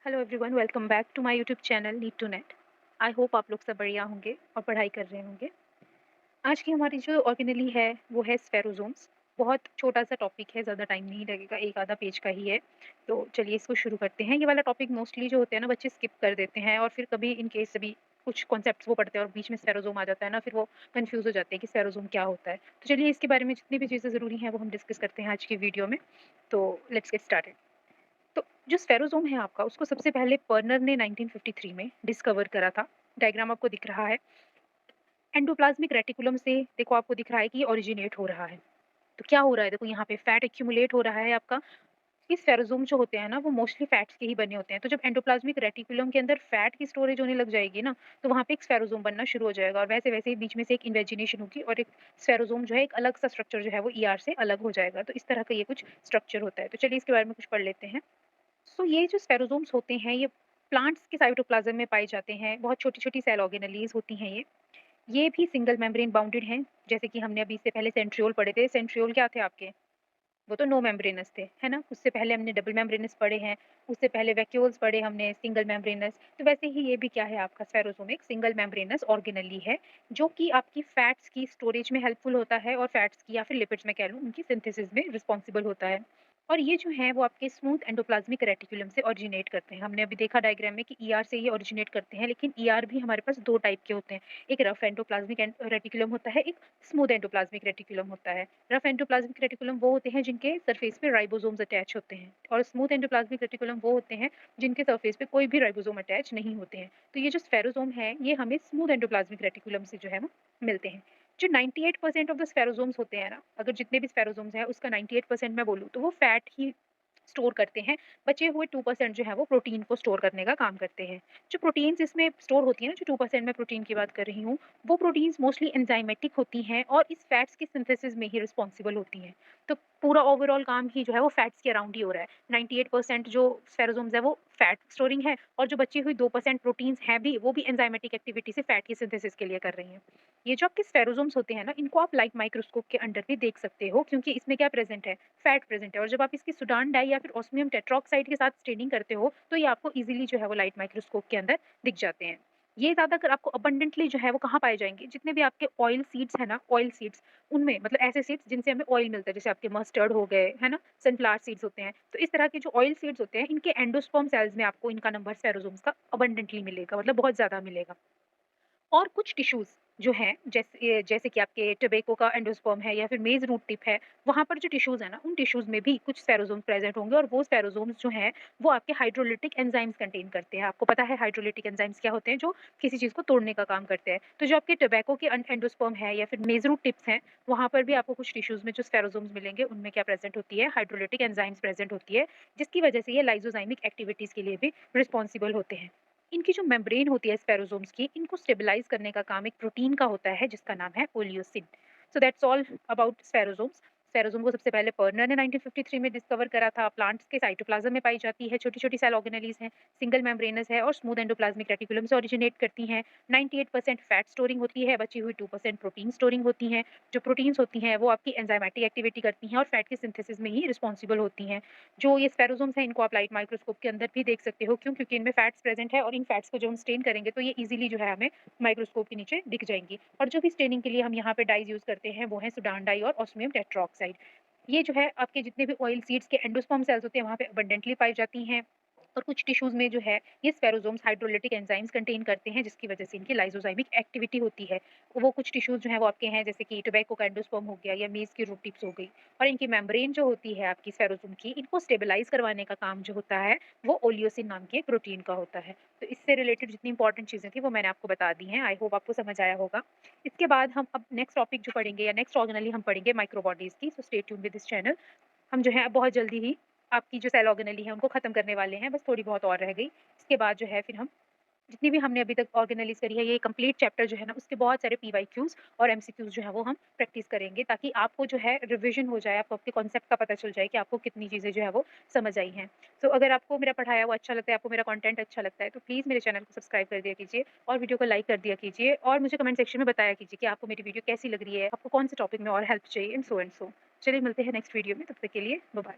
Hello everyone, welcome back to my YouTube channel need to net. I hope आप लोग सब बढ़िया होंगे और पढ़ाई कर रहे होंगे। आज की हमारी जो ऑर्गेनली है वो है स्फेरोजोम्स। बहुत छोटा सा टॉपिक है, ज़्यादा टाइम नहीं लगेगा, एक आधा पेज का ही है। तो चलिए इसको शुरू करते हैं। ये वाला टॉपिक मोस्टली जो होते हैं ना बच्चे स्किप कर देते हैं, और फिर कभी इन केस अभी कुछ कॉन्सेप्ट्स वो पढ़ते हैं और बीच में स्फेरोजोम आ जाता है ना, फिर वो कंफ्यूज हो जाते हैं कि स्फेरोजोम क्या होता है। तो चलिए इसके बारे में जितनी भी चीज़ें ज़रूरी हैं वो हम डिस्कस करते हैं आज की वीडियो में। तो लेट्स गेट स्टार्टेड। तो जो स्फेरोज़ोम है आपका, उसको सबसे पहले पर्नर ने 1953 में डिस्कवर करा था। डायग्राम आपको दिख रहा है। एंडोप्लाज्मिक रेटिकुलम से देखो आपको दिख रहा है कि ये ओरिजिनेट हो रहा है। तो क्या हो रहा है, देखो यहाँ पे फैट एक्यूमुलेट हो रहा है आपका। ये स्फेरोज़ोम जो होते हैं ना वो मोस्टली फैट्स के ही बने होते हैं। तो जब एंडोप्लाज्मिक रेटिकुलम के अंदर फैट की स्टोरेज होने लग जाएगी ना, तो वहाँ पे एक स्फेरोज़ोम बनना शुरू हो जाएगा, और वैसे वैसे ही बीच में से एक इन्वेजिनेशन होगी और एक स्फेरोज़ोम जो है एक अलग सा स्ट्रक्चर जो है वो ईआर से अलग हो जाएगा। तो इस तरह का ये कुछ स्ट्रक्चर होता है। तो चलिए इसके बारे में कुछ पढ़ लेते हैं। सो ये जो स्पेरोसोम्स होते हैं ये प्लांट्स के साइटोप्लाज्म में पाए जाते हैं। बहुत छोटी-छोटी सेल ऑर्गेनेलीज़ होती हैं ये। ये भी सिंगल मेम्ब्रेन बाउंडेड हैं। जैसे कि हमने अभी इससे पहले सेंट्रियोल पढ़े थे। सेंट्रियोल क्या थे आपके? वो तो नो मेम्ब्रेनस थे, है ना? उससे पहले हमने डबल मेम्ब्रेनस पढ़े हैं। उससे पहले वैक्यूल्स पढ़े हमने, सिंगल मेम्ब्रेनस। तो वैसे ही ये भी क्या है आपका स्फेरोसोम एक सिंगल मेम्ब्रेनस ऑर्गेनेली है, जो कि आपकी फैट्स की स्टोरेज में हेल्पफुल होता है और फैट्स की या फिर लिपिड्स में कह लूँ उनकी सिंथेसिस में रिस्पॉन्सिबल होता है। और ये जो है वो आपके स्मूथ एंडोप्लाज्मिक रेटिकुलम से ओरिजिनेट करते हैं। हमने अभी देखा डायग्राम में कि ईआर से ये ओरिजिनेट करते हैं, लेकिन ईआर भी हमारे पास 2 टाइप के होते हैं। एक रफ एंडोप्लाज्मिक रेटिकुलम होता है, एक स्मूथ एंडोप्लाज्मिक रेटिकुलम होता है। रफ एंडोप्लाज्मिक रेटिकुलम वो होते हैं जिनके सरफेस पे राइबोसोम्स अटैच होते हैं, और स्मूथ एंडोप्लाज्मिक रेटिकुलम वो होते हैं जिनके सरफेस पे कोई भी राइबोसोम अटैच नहीं होते हैं। तो ये जो स्फेरोसोम है ये हमें स्मूथ एंडोप्लाज्मिक रेटिकुलम से जो है वो मिलते हैं। जो 98% ऑफ द स्फेरोसोम्स होते हैं ना, अगर जितने भी स्फेरोसोम्स हैं उसका 98% मैं बोलूँ तो वो फैट ही स्टोर करते हैं। बचे हुए 2% जो है वो प्रोटीन को स्टोर करने का काम करते हैं। जो प्रोटीन्स इसमें स्टोर होती है ना, जो 2% मैं प्रोटीन की बात कर रही हूँ, वो प्रोटीन्स मोस्टली एंजाइमेटिक होती हैं और इस फैट्स की सिंथेसिस में ही रिस्पॉन्सिबल होती हैं। तो पूरा ओवरऑल काम ही जो है वो फैट्स के अराउंड ही हो रहा है। 98% जो स्फेरोसोम्स है वो फैट स्टोरिंग है, और जो बची हुई 2% प्रोटीन्स हैं भी, वो भी एंजाइमेटिक एक्टिविटी से फैट की सिंथेसिस के लिए कर रही हैं। ये जो आपके स्फेरोसोम्स होते हैं ना, इनको आप लाइट माइक्रोस्कोप के अंडर भी देख सकते हो, क्योंकि इसमें क्या प्रेजेंट है? फैट प्रेजेंट है। और जब आप इसकी सुडान डाई या फिर ऑस्मियम टेट्रोक्साइड के साथ स्टेनिंग करते हो, तो ये आपको इजीली जो है वो लाइट माइक्रोस्कोप के अंदर दिख जाते हैं। ये ज़्यादातर आपको अबंडेंटली जो है वो कहाँ पाए जाएँगे? जितने भी आपके ऑयल सीड्स हैं ना, ऑयल सीड्स, उनमें, मतलब ऐसे सीड्स जिनसे हमें ऑयल मिलता है, जैसे आपके मस्टर्ड हो गए, है ना? सनफ्लावर सीड्स होते हैं। तो इस तरह के जो ऑयल सीड्स होते हैं, इनके एंडोस्पर्म सेल्स में आपको इनका नंबर स्फेरोसोम्स का अबंडेंटली मिलेगा, मतलब बहुत ज़्यादा मिलेगा। और कुछ टिश्यूज़ जो हैं, जैसे कि आपके टोबैको का एंडोस्पर्म है या फिर मेज़ रूट टिप है, वहाँ पर जो टिश्यूज़ हैं ना, उन टिश्यूज़ में भी कुछ स्फेरोसोम प्रेज़ेंट होंगे, और वो स्फेरोसोम्स जो हैं, वो आपके हाइड्रोलिटिक एंजाइम्स कंटेन करते हैं। आपको पता है हाइड्रोलिटिक एंजाइम्स क्या होते हैं? जो किसी चीज़ को तोड़ने का काम करते हैं। तो जो आपके टोबैको के एंडोस्पर्म है या फिर मेज़ रूट टिप्स हैं, वहाँ पर भी आपको कुछ टिश्यूज़ में जो स्फेरोसोम्स मिलेंगे, उनमें क्या प्रेज़ेंट होती है? हाइड्रोलिटिक एंजाइम्स प्रेज़ेंट होती है, जिसकी वजह से ये लाइसोज़ाइमिक एक्टिविटीज़ के लिए भी रिस्पॉन्सिबल होते हैं। इनकी जो मेम्ब्रेन होती है स्पेरोसोम्स की, इनको स्टेबलाइज करने का काम एक प्रोटीन का होता है जिसका नाम है oleosin. So that's all about spherosomes. Spherosome को सबसे पहले पर्नर ने 1953 में डिस्कवर करा था। प्लांट्स के साइटोप्लाज्म में पाई जाती है, छोटी-छोटी सेल ऑर्गेनेलीज हैं, सिंगल मेम्ब्रेनस है और स्मूथ एंडोप्लाज्मिक रेटिकुलम से ओरिजिनेट करती हैं। 98% फैट स्टोरिंग होती है, बची हुई 2% प्रोटीन स्टोरिंग होती हैं। जो प्रोटीन्स होती हैं वो आपकी एंजाइमेटिक एक्टिविटी करती हैं और फैट की सिंथेसिस में ही रिस्पॉन्सिबल होती हैं। जो ये स्पेरोसोम्स हैं, इनको आप लाइट माइक्रोस्कोप के अंदर भी देख सकते हो। क्यों? क्योंकि इनमें फैट्स प्रेजेंट है, और इन फैट्स को जो हम स्टेन करेंगे तो ये इजीली जो है हमें माइक्रोस्कोप के नीचे दिख जाएंगी। और जो भी स्टेनिंग के लिए हम यहाँ पे डाइज यूज करते हैं वो है सुडान डाई और ऑस्मियम टेट्रोक्साइड। ये जो है आपके जितने भी ऑयल सीड्स के एंडोस्पर्म सेल्स होते हैं वहाँ पे अबंडेंटली पाई जाती हैं। और कुछ टिश्यूज में जो है ये स्पेरोसोम्स हाइड्रोलिटिक एंजाइम्स कंटेन करते हैं, जिसकी वजह से इनकी लाइसोजाइमिक एक्टिविटी होती है। वो कुछ टिश्यूज जो है वो आपके हैं, जैसे कि टोबैको का एंडोस्पर्म हो गया या मेज की रूट टिप्स हो गई। और इनकी मेम्ब्रेन जो होती है आपकी स्फेरोसोम की, इनको स्टेबलाइज करवाने का काम जो होता है वो ओलियोसिन नाम के एक प्रोटीन का होता है। तो इससे रिलेटेड जितनी इंपॉर्टेंट चीज़ें थी वो मैंने आपको बता दी हैं। आई होप आपको समझ आया होगा। इसके बाद हम अब नेक्स्ट टॉपिक जो पढ़ेंगे या नेक्स्ट ऑर्गेनली हम पढ़ेंगे माइक्रोबॉडीज़ की। So stay tuned with this channel. हम जो है बहुत जल्दी ही आपकी जो सेल ऑर्गेनली है उनको खत्म करने वाले हैं, बस थोड़ी बहुत और रह गई। इसके बाद जो है फिर हम जितनी भी हमने अभी तक ऑर्गेनाइज़ करी है, ये कंप्लीट चैप्टर जो है ना, उसके बहुत सारे पीवाईक्यूज़ और एमसीक्यूज़ जो है वो हम प्रैक्टिस करेंगे, ताकि आपको जो है रिवीजन हो जाए, आपको आपके कॉन्सेप्ट का पता चल जाए कि आपको कितनी चीज़ें जो है वो समझ आई हैं। तो अगर आपको मेरा पढ़ाया हुआ अच्छा लगता है, आपको मेरा कंटेंट अच्छा लगता है, तो प्लीज़ मेरे चैनल को सब्सक्राइब कर दिया कीजिए और वीडियो को लाइक कर दिया कीजिए, और मुझे कमेंट सेक्शन में बताया कीजिए कि आपको मेरी वीडियो कैसी लग रही है, आपको कौन से टॉपिक में और हेल्प चाहिए, एंड सो एंड सो। चलिए मिलते हैं नेक्स्ट वीडियो में, तब तक के लिए बाय बाय।